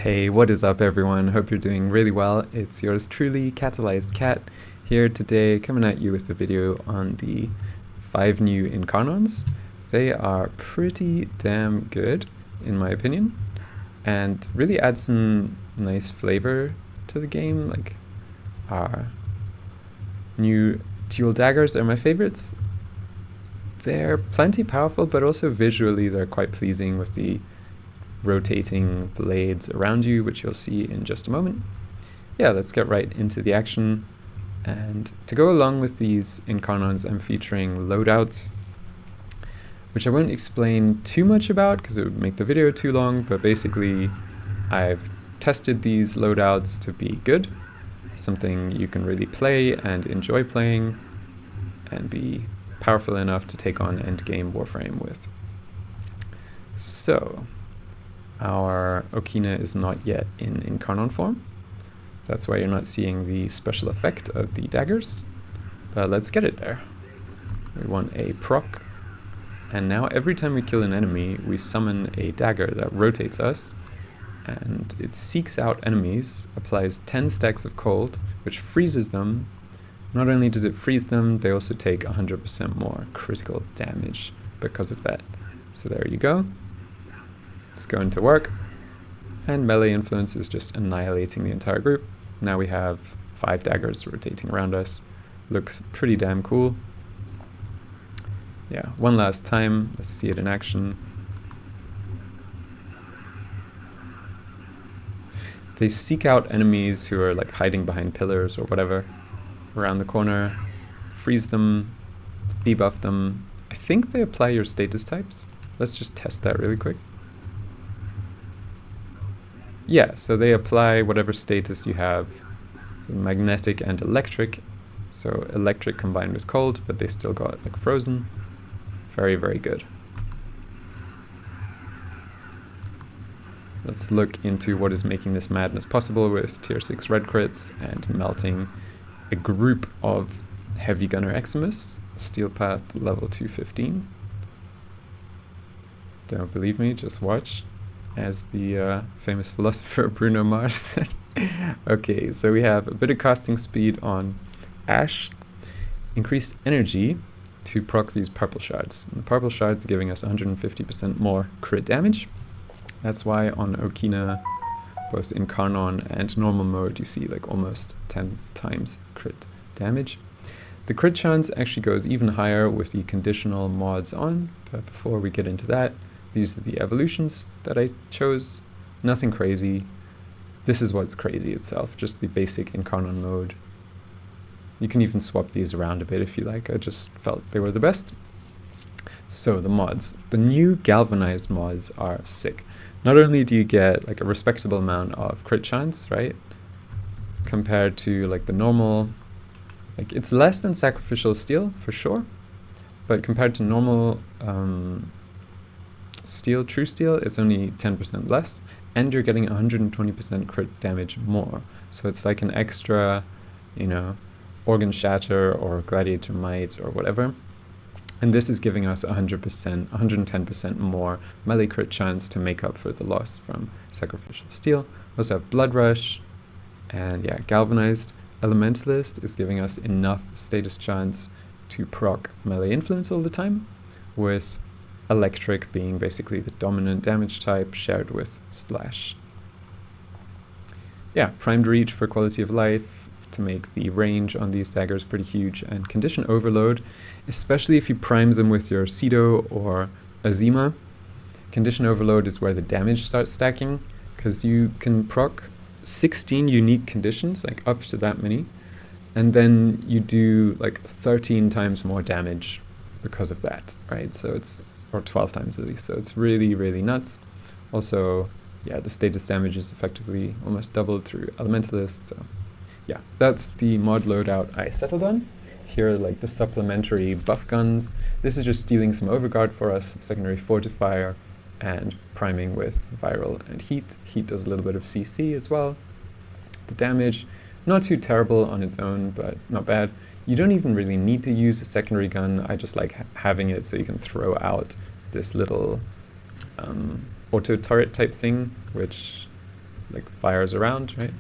Hey, what is up everyone? Hope you're doing really well. It's yours truly, Catalyzed Cat, here today coming at you with a video on the 5 new Incarnons. They are pretty damn good, in my opinion, and really add some nice flavor to the game. Like, our new dual daggers are my favorites. They're plenty powerful, but also visually they're quite pleasing with the rotating blades around you, which you'll see in just a moment. Yeah, let's get right into the action. And to go along with these Incarnons, I'm featuring loadouts, which I won't explain too much about because it would make the video too long, but basically I've tested these loadouts to be good, something you can really play and enjoy playing and be powerful enough to take on endgame Warframe with. So, our Okina is not yet in Incarnon form. That's why you're not seeing the special effect of the daggers. But let's get it there. We want a proc. And now every time we kill an enemy, we summon a dagger that rotates us. And it seeks out enemies, applies 10 stacks of cold, which freezes them. Not only does it freeze them, they also take 100% more critical damage because of that. So there you go. It's going to work, and melee influence is just annihilating the entire group. Now we have 5 daggers rotating around us. Looks pretty damn cool. Yeah, one last time, let's see it in action. They seek out enemies who are like hiding behind pillars or whatever around the corner, freeze them, debuff them. I think they apply your status types. Let's just test that really quick. Yeah, so they apply whatever status you have. So magnetic and electric. So electric combined with cold, but they still got like frozen. Very, very good. Let's look into what is making this madness possible with tier 6 red crits and melting a group of heavy gunner Eximus, steel path level 215. Don't believe me, just watch. As the famous philosopher Bruno Mars said. Okay, so we have a bit of casting speed on Ash, increased energy to proc these purple shards. And the purple shards are giving us 150% more crit damage. That's why on Okina, both Incarnon and normal mode, you see like almost 10 times crit damage. The crit chance actually goes even higher with the conditional mods on, but before we get into that, these are the evolutions that I chose. Nothing crazy. This is what's crazy itself, just the basic Incarnon mode. You can even swap these around a bit if you like. I just felt they were the best. So the mods. The new galvanized mods are sick. Not only do you get like a respectable amount of crit chance, right? Compared to like the normal, like it's less than sacrificial steel for sure, but compared to normal steel, true steel, it's only 10% less, and you're getting 120% crit damage more. So it's like an extra, you know, organ shatter or gladiator might or whatever. And this is giving us 100%, 110% more melee crit chance to make up for the loss from sacrificial steel. We also have blood rush, and yeah, galvanized elementalist is giving us enough status chance to proc melee influence all the time, with electric being basically the dominant damage type shared with slash. Yeah, primed reach for quality of life to make the range on these daggers pretty huge, and condition overload, especially if you prime them with your Cedo or Azima. Condition overload is where the damage starts stacking, because you can proc 16 unique conditions, like up to that many, and then you do like 13 times more damage because of that, right? So it's, or 12 times at least, so it's really, really nuts. Also, yeah, the status damage is effectively almost doubled through Elementalist, so yeah, that's the mod loadout I settled on. Here are like the supplementary buff guns. This is just stealing some overguard for us, secondary fortifier, and priming with viral and heat. Heat does a little bit of CC as well. The damage, not too terrible on its own, but not bad. You don't even really need to use a secondary gun. I just like having it so you can throw out this little auto turret type thing, which like fires around, right?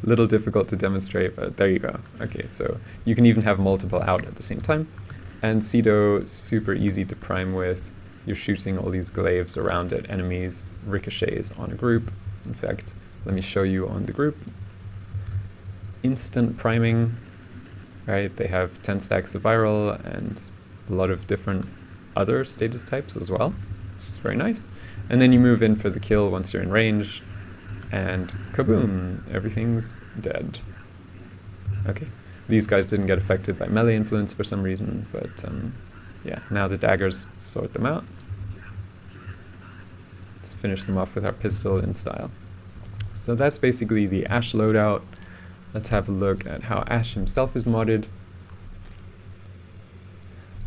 Little difficult to demonstrate, but there you go. Okay, so you can even have multiple out at the same time. And Cedo, super easy to prime with. You're shooting all these glaives around at enemies, ricochets on a group. In fact, let me show you on the group. Instant priming, right? They have 10 stacks of viral and a lot of different other status types as well, which is very nice. And then you move in for the kill once you're in range, and kaboom, everything's dead. Okay, these guys didn't get affected by melee influence for some reason, but yeah, now the daggers sort them out. Let's finish them off with our pistol in style. So that's basically the Ashe loadout. Let's have a look at how Ashe himself is modded.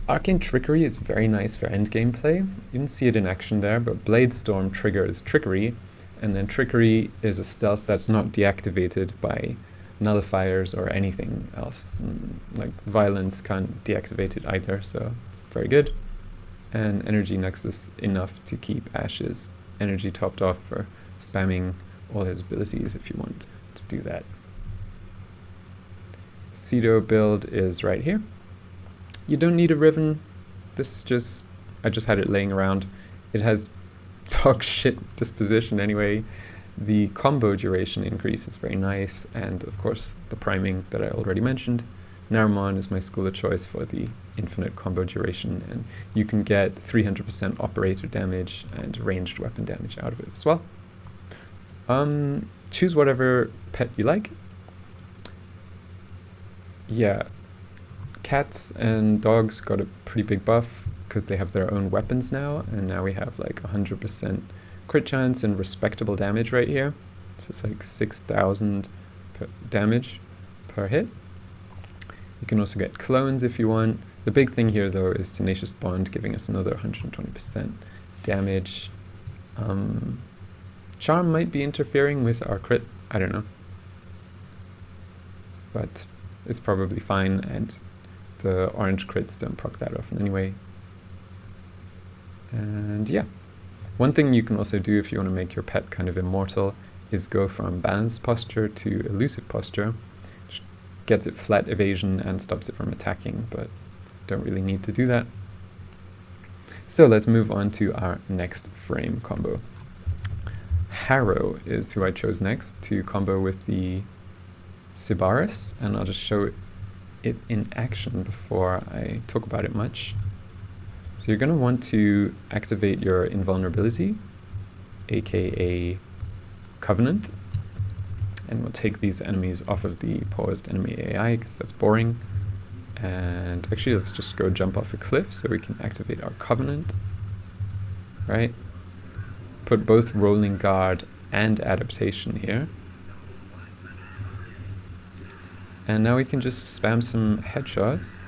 Arcane Trickery is very nice for endgame play. You didn't see it in action there, but Blade Storm triggers Trickery, and then Trickery is a stealth that's not deactivated by nullifiers or anything else. Like Violence can't deactivate it either, so it's very good. And Energy Nexus enough to keep Ashe's energy topped off for spamming all his abilities if you want to do that. Cedo build is right here. You don't need a Riven. This is just, I just had it laying around. It has dog shit disposition anyway. The combo duration increase is very nice, and of course the priming that I already mentioned. Naramon is my school of choice for the infinite combo duration, and you can get 300% operator damage and ranged weapon damage out of it as well. Choose whatever pet you like. Yeah, cats and dogs got a pretty big buff because they have their own weapons now, and now we have like 100% crit chance and respectable damage right here. So it's like 6,000 damage per hit. You can also get clones if you want. The big thing here though is Tenacious Bond giving us another 120% damage. Charm might be interfering with our crit, I don't know. But it's probably fine, and the orange crits don't proc that often anyway. And yeah. One thing you can also do if you want to make your pet kind of immortal is go from balanced posture to elusive posture, which gets it flat evasion and stops it from attacking, but don't really need to do that. So let's move on to our next frame combo. Harrow is who I chose next to combo with the Sybaris, and I'll just show it in action before I talk about it much. So you're going to want to activate your invulnerability, aka Covenant, and we'll take these enemies off of the paused enemy AI because that's boring. And actually let's just go jump off a cliff so we can activate our Covenant, right? Put both Rolling Guard and Adaptation here. And now we can just spam some headshots.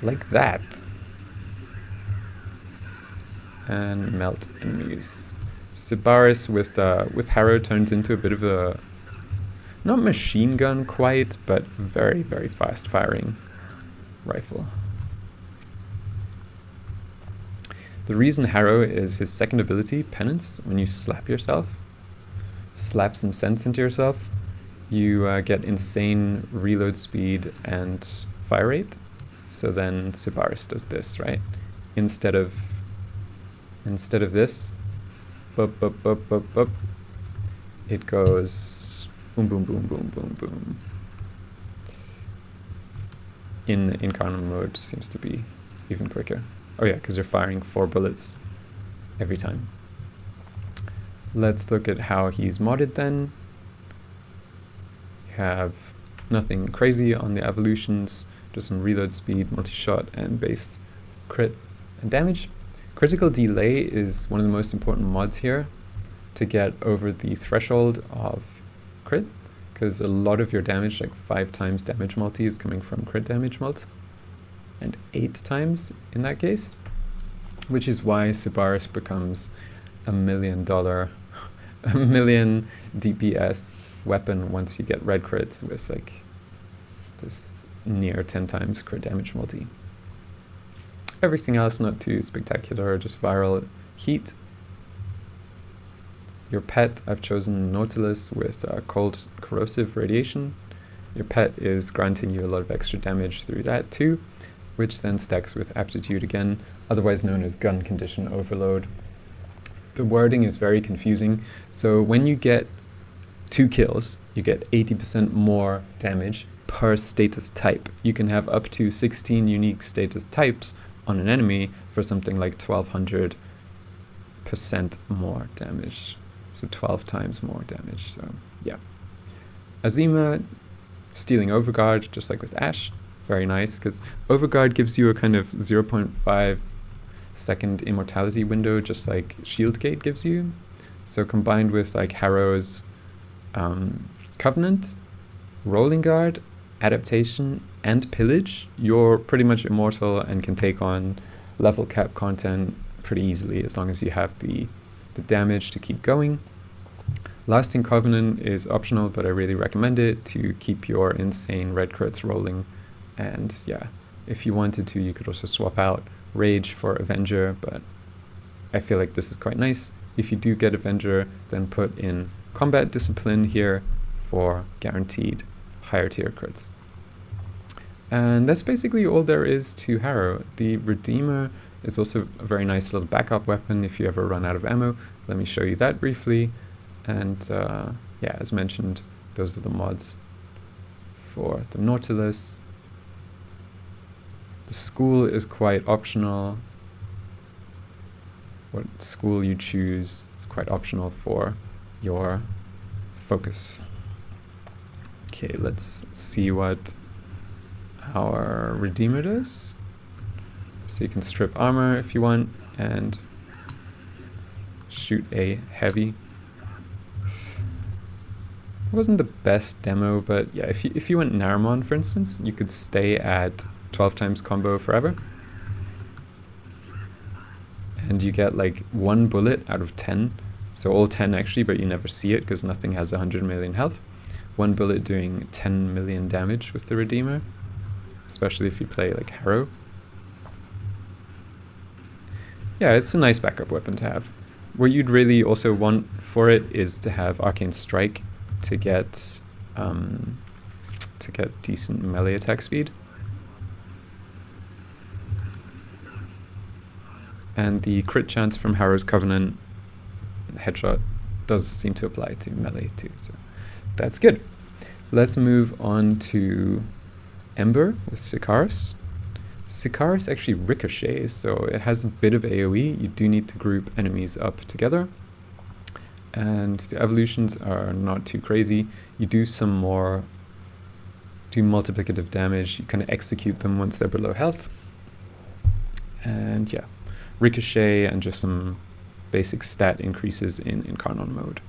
Like that. And melt enemies. Sybaris with Harrow turns into a bit of a, not machine gun quite, but very, very fast firing rifle. The reason Harrow is his second ability, Penance, when you slap yourself, slap some sense into yourself, you get insane reload speed and fire rate. So then Sybaris does this, right? Instead of this, boop, boop, boop, boop, boop, it goes boom, boom, boom, boom, boom, boom. In Incarnon mode seems to be even quicker. Oh yeah, because you're firing 4 bullets every time. Let's look at how he's modded then. You have nothing crazy on the evolutions, just some reload speed, multi-shot, and base crit and damage. Critical delay is one of the most important mods here to get over the threshold of crit, because a lot of your damage, like 5 times damage multi, is coming from crit damage multi, and 8 times in that case, which is why Sybaris becomes $1 million DPS weapon once you get red crits with like this near 10 times crit damage multi. Everything else not too spectacular, just viral heat. Your pet, I've chosen Nautilus with cold corrosive radiation. Your pet is granting you a lot of extra damage through that too, which then stacks with aptitude again, otherwise known as gun condition overload. The wording is very confusing, so when you get 2 kills, you get 80% more damage per status type. You can have up to 16 unique status types on an enemy for something like 1200% more damage. So 12 times more damage, so yeah. Azima, stealing Overguard, just like with Ashe. Very nice, because Overguard gives you a kind of 0.5 second immortality window, just like Shieldgate gives you. So combined with like Harrow's Covenant, Rolling Guard, Adaptation, and Pillage, you're pretty much immortal and can take on level cap content pretty easily as long as you have the damage to keep going. Lasting Covenant is optional, but I really recommend it to keep your insane red crits rolling. And yeah, if you wanted to, you could also swap out Rage for Avenger, but I feel like this is quite nice. If you do get Avenger, then put in Combat Discipline here for guaranteed higher tier crits. And that's basically all there is to Harrow. The Redeemer is also a very nice little backup weapon if you ever run out of ammo. Let me show you that briefly. And yeah, as mentioned, those are the mods for the Nautilus. The school is quite optional. What school you choose is quite optional for your focus. Okay, let's see what our Redeemer does. So you can strip armor if you want and shoot a heavy. It wasn't the best demo, but yeah, if you went Naramon, for instance, you could stay at 12 times combo forever. And you get like 1 bullet out of 10. So all 10 actually, but you never see it because nothing has 100 million health. 1 bullet doing 10 million damage with the Redeemer, especially if you play like Harrow. Yeah, it's a nice backup weapon to have. What you'd really also want for it is to have Arcane Strike to get decent melee attack speed. And the crit chance from Harrow's Covenant headshot does seem to apply to melee too, so that's good. Let's move on to Ember with Sicarus. Sicarus actually ricochets, so it has a bit of AoE. You do need to group enemies up together. And the evolutions are not too crazy. You do multiplicative damage. You kind of execute them once they're below health. And yeah, ricochet and just some basic stat increases in Incarnon mode.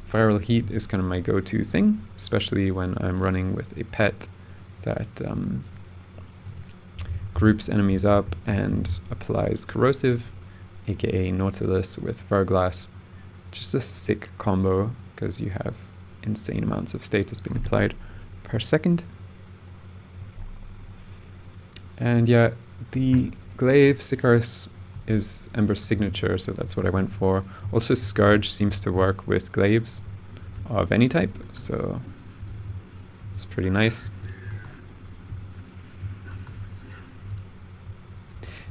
Viral heat is kind of my go-to thing, especially when I'm running with a pet that groups enemies up and applies corrosive, aka Nautilus with Verglass. Just a sick combo because you have insane amounts of status being applied per second. And yeah, the Glaive Sicarus is Ember's signature, so that's what I went for. Also, Scourge seems to work with glaives of any type, so it's pretty nice.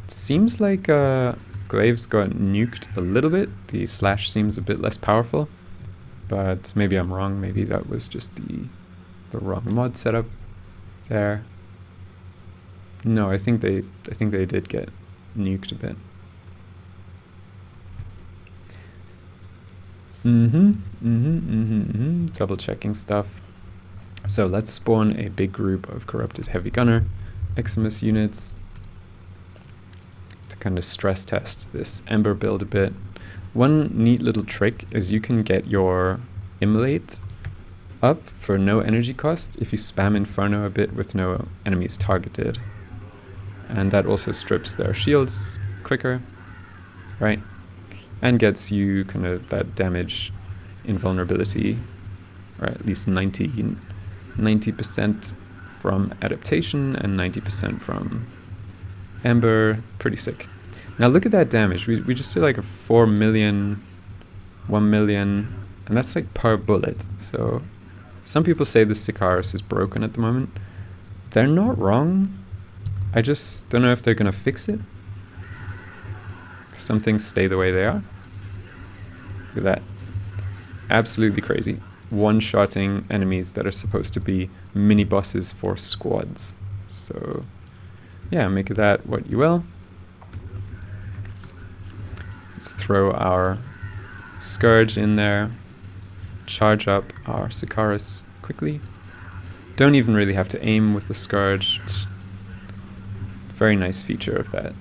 It seems like glaives got nuked a little bit. The slash seems a bit less powerful, but maybe I'm wrong. Maybe that was just the wrong mod setup there. No, I think they did get nuked a bit. Double checking stuff. So let's spawn a big group of corrupted heavy gunner Eximus units to kind of stress test this Ember build a bit. One neat little trick is you can get your Immolate up for no energy cost if you spam Inferno a bit with no enemies targeted. And that also strips their shields quicker, right? And gets you kind of that damage invulnerability, or at least 90% from adaptation and 90% from Ember. Pretty sick. Now look at that damage. We just did like a 4 million, 1 million, and that's like per bullet. So some people say the Sicarus is broken at the moment. They're not wrong. I just don't know if they're gonna fix it. Some things stay the way they are. Look at that. Absolutely crazy. One-shotting enemies that are supposed to be mini-bosses for squads. So yeah, make of that what you will. Let's throw our Scourge in there. Charge up our Sicarus quickly. Don't even really have to aim with the Scourge. Very nice feature of that.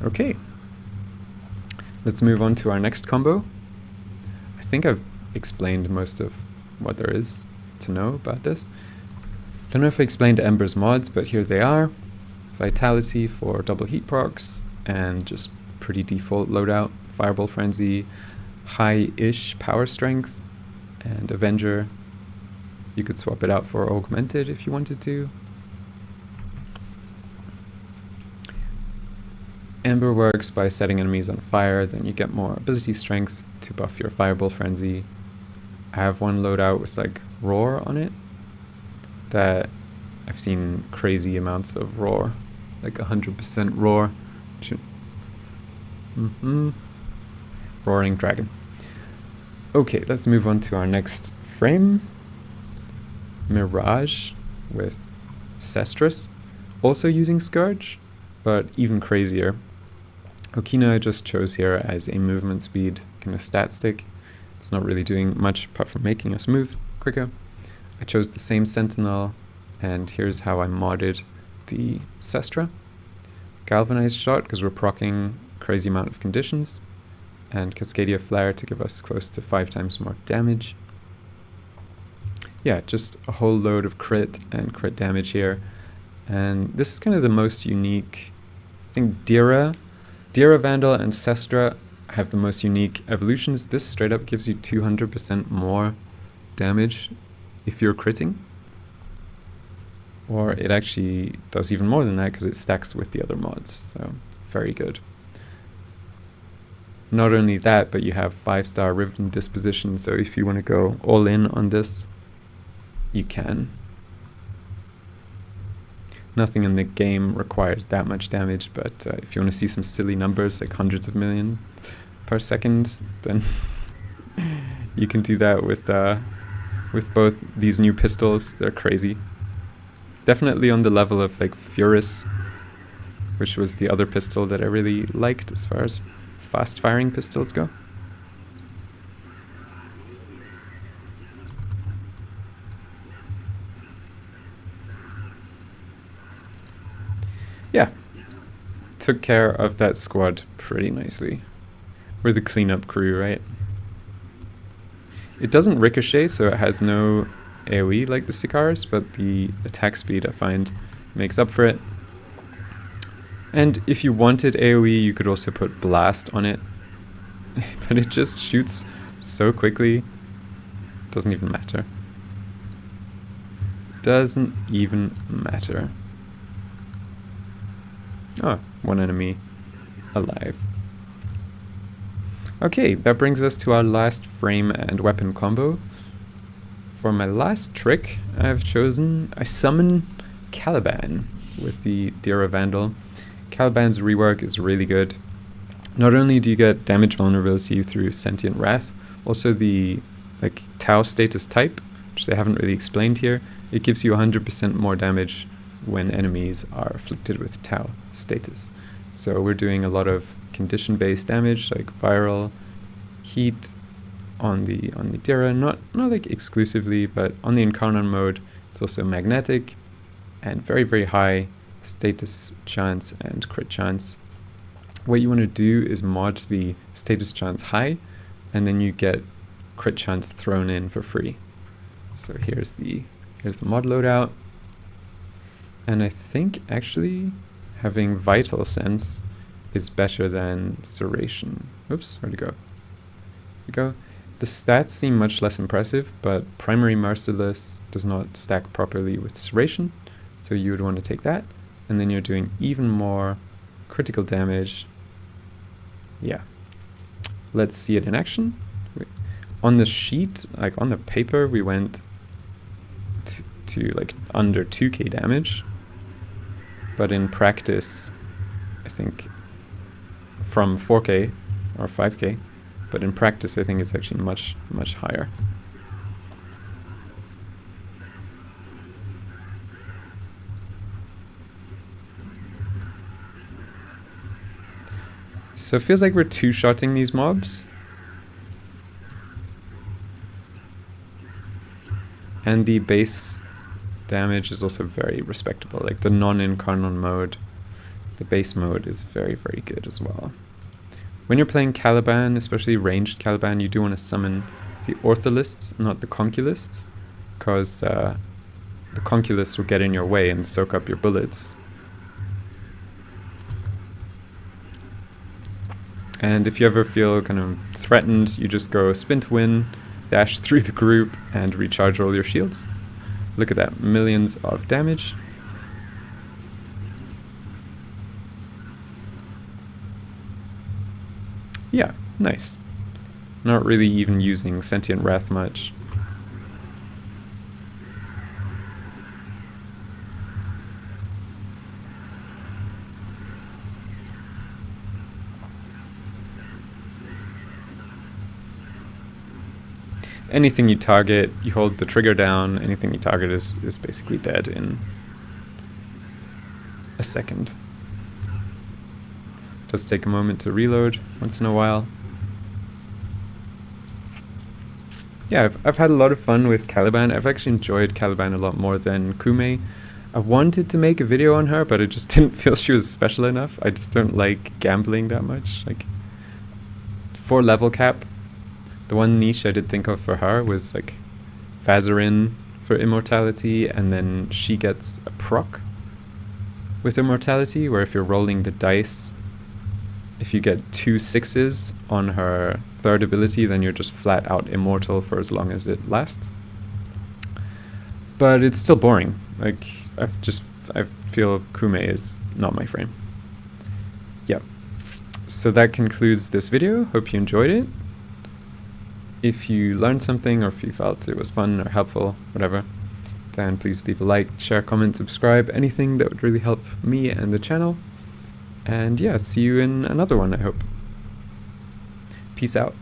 Okay. Let's move on to our next combo. I think I've explained most of what there is to know about this. Don't know if I explained Ember's mods, but here they are. Vitality for double heat procs, and just pretty default loadout. Fireball Frenzy, high-ish power strength, and Avenger. You could swap it out for Augmented if you wanted to. Ember works by setting enemies on fire, then you get more ability strength to buff your Fireball Frenzy. I have one loadout with like Roar on it that I've seen crazy amounts of Roar, like 100% Roar. Roaring Dragon. Okay, let's move on to our next frame. Mirage with Cestrus, also using Scourge, but even crazier. Okina I just chose here as a movement speed kind of stat stick. It's not really doing much apart from making us move quicker. I chose the same Sentinel, and here's how I modded the Cestra. Galvanized Shot, because we're proccing crazy amount of conditions, and Cascadia Flare to give us close to 5 times more damage. Yeah, just a whole load of crit and crit damage here. And this is kind of the most unique. I think Dera, Vandal, and Cestra have the most unique evolutions. This straight up gives you 200% more damage if you're critting. Or it actually does even more than that because it stacks with the other mods. So very good. Not only that, but you have 5-star Riven Disposition. So if you want to go all in on this, you can. Nothing in the game requires that much damage, but if you want to see some silly numbers like hundreds of million per second, then you can do that with both these new pistols. They're crazy. Definitely on the level of like Furus, which was the other pistol that I really liked as far as fast firing pistols go. Yeah, took care of that squad pretty nicely. We're the cleanup crew, right? It doesn't ricochet, so it has no AoE like the Sicarus, but the attack speed I find makes up for it. And if you wanted AoE, you could also put Blast on it, but it just shoots so quickly, doesn't even matter. Doesn't even matter. Oh, one enemy alive. Okay, that brings us to our last frame and weapon combo. For my last trick, I summon Caliban with the Dera Vandal. Caliban's rework is really good. Not only do you get damage vulnerability through Sentient Wrath, also the Tau status type, which they haven't really explained here, it gives you 100% more damage when enemies are afflicted with Tau status. So we're doing a lot of condition-based damage like viral, heat on the Dera, not like exclusively, but on the Incarnon mode it's also magnetic and very, very high status chance and crit chance. What you want to do is mod the status chance high, and then you get crit chance thrown in for free. So here's the mod loadout. And I think actually having Vital Sense is better than Serration. Oops, where'd it go? we go. The stats seem much less impressive, but Primary Merciless does not stack properly with Serration, so you would want to take that. And then you're doing even more critical damage. Yeah. Let's see it in action. On the sheet, like on the paper, we went to like under 2k damage. But in practice, I think from 4k or 5k. But in practice, I think it's actually much, much higher. So it feels like we're two-shotting these mobs. And the base damage is also very respectable. Like the non-Incarnon mode, the base mode is very, very good as well. When you're playing Caliban, especially ranged Caliban, you do want to summon the Ortholists, not the Conculists, because the Conculists will get in your way and soak up your bullets. And if you ever feel kind of threatened, you just go spin to win, dash through the group, and recharge all your shields. Look at that, millions of damage. Yeah, nice. Not really even using Sentient Wrath much. Anything you target, you hold the trigger down, anything you target is basically dead in a second. Does take a moment to reload once in a while. Yeah, I've had a lot of fun with Caliban. I've actually enjoyed Caliban a lot more than Kume. I wanted to make a video on her, but I just didn't feel she was special enough. I just don't like gambling that much. Like, for level cap, the one niche I did think of for her was like Fazarin for immortality, and then she gets a proc with immortality, where if you're rolling the dice, if you get 2 6s on her third ability, then you're just flat out immortal for as long as it lasts. But it's still boring. Like, I feel Kume is not my frame. Yep. So that concludes this video. Hope you enjoyed it. If you learned something, or if you felt it was fun or helpful, whatever, then please leave a like, share, comment, subscribe, anything that would really help me and the channel. And yeah, see you in another one, I hope. Peace out.